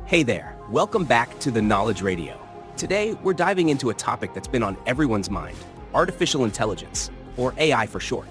Hey there, welcome back to the Knowledge Radio. Today, we're diving into a topic that's been on everyone's mind, artificial intelligence, or AI for short.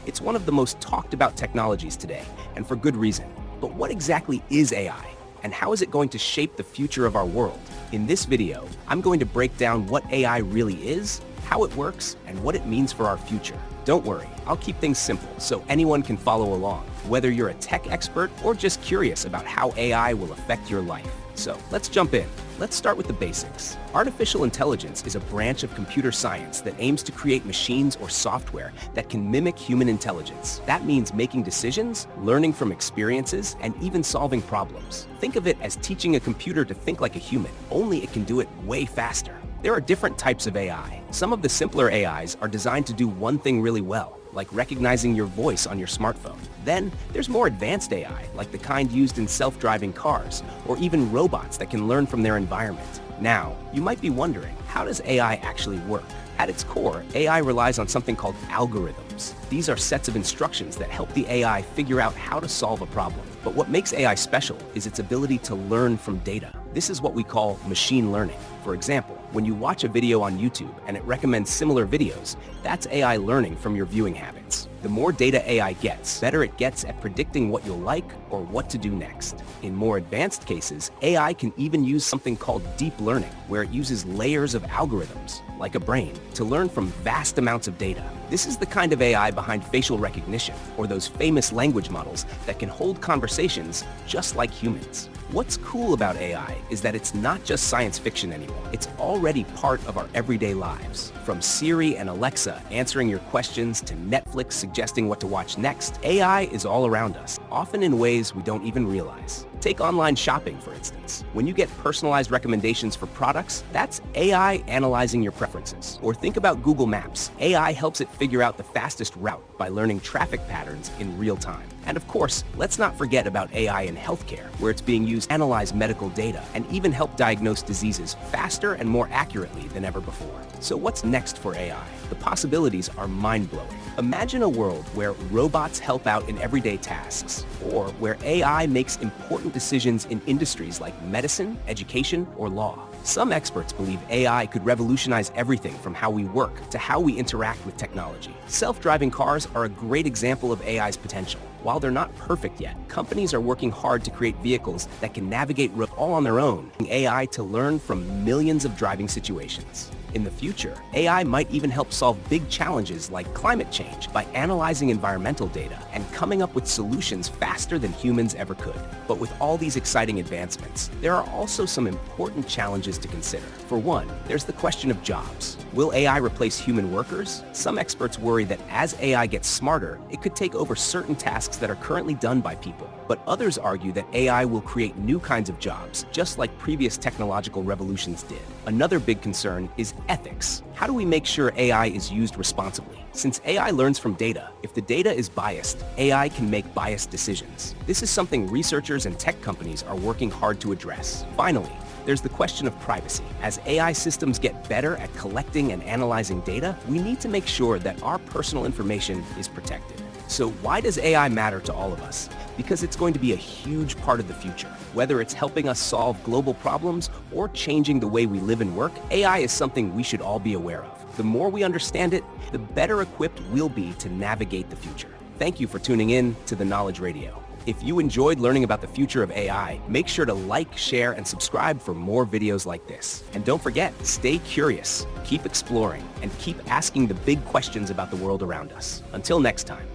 It's one of the most talked about technologies today, and for good reason. But what exactly is AI, and how is it going to shape the future of our world? In this video, I'm going to break down what AI really is, how it works, and what it means for our future. Don't worry, I'll keep things simple so anyone can follow along, whether you're a tech expert or just curious about how AI will affect your life. So let's jump in. Let's start with the basics. Artificial intelligence is a branch of computer science that aims to create machines or software that can mimic human intelligence. That means making decisions, learning from experiences, and even solving problems. Think of it as teaching a computer to think like a human, only it can do it way faster. There are different types of AI. Some of the simpler AIs are designed to do one thing really well, like recognizing your voice on your smartphone. Then, there's more advanced AI, like the kind used in self-driving cars, or even robots that can learn from their environment. Now, you might be wondering, how does AI actually work? At its core, AI relies on something called algorithms. These are sets of instructions that help the AI figure out how to solve a problem. But what makes AI special is its ability to learn from data. This is what we call machine learning. For example, when you watch a video on YouTube and it recommends similar videos, that's AI learning from your viewing habits. The more data AI gets, better it gets at predicting what you'll like or what to do next. In more advanced cases, AI can even use something called deep learning, where it uses layers of algorithms, like a brain, to learn from vast amounts of data. This is the kind of AI behind facial recognition, or those famous language models that can hold conversations just like humans. What's cool about AI is that it's not just science fiction anymore. It's already part of our everyday lives. From Siri and Alexa answering your questions to Netflix suggesting what to watch next, AI is all around us, often in ways we don't even realize. Take online shopping, for instance. When you get personalized recommendations for products, that's AI analyzing your preferences. Or think about Google Maps. AI helps it figure out the fastest route by learning traffic patterns in real time. And of course, let's not forget about AI in healthcare, where it's being used to analyze medical data and even help diagnose diseases faster and more accurately than ever before. So what's next for AI? The possibilities are mind-blowing. Imagine a world where robots help out in everyday tasks, or where AI makes important decisions in industries like medicine, education, or law. Some experts believe AI could revolutionize everything from how we work to how we interact with technology. Self-driving cars are a great example of AI's potential. While they're not perfect yet, companies are working hard to create vehicles that can navigate roads all on their own, using AI to learn from millions of driving situations. In the future, AI might even help solve big challenges like climate change by analyzing environmental data and coming up with solutions faster than humans ever could. But with all these exciting advancements, there are also some important challenges to consider. For one, there's the question of jobs. Will AI replace human workers? Some experts worry that as AI gets smarter, it could take over certain tasks that are currently done by people. But others argue that AI will create new kinds of jobs, just like previous technological revolutions did. Another big concern is ethics. How do we make sure AI is used responsibly? Since AI learns from data, if the data is biased, AI can make biased decisions. This is something researchers and tech companies are working hard to address. Finally, there's the question of privacy. As AI systems get better at collecting and analyzing data, we need to make sure that our personal information is protected. So why does AI matter to all of us? Because it's going to be a huge part of the future. Whether it's helping us solve global problems or changing the way we live and work, AI is something we should all be aware of. The more we understand it, the better equipped we'll be to navigate the future. Thank you for tuning in to the Knowledge Radio. If you enjoyed learning about the future of AI, make sure to like, share, and subscribe for more videos like this. And don't forget, stay curious, keep exploring, and keep asking the big questions about the world around us. Until next time.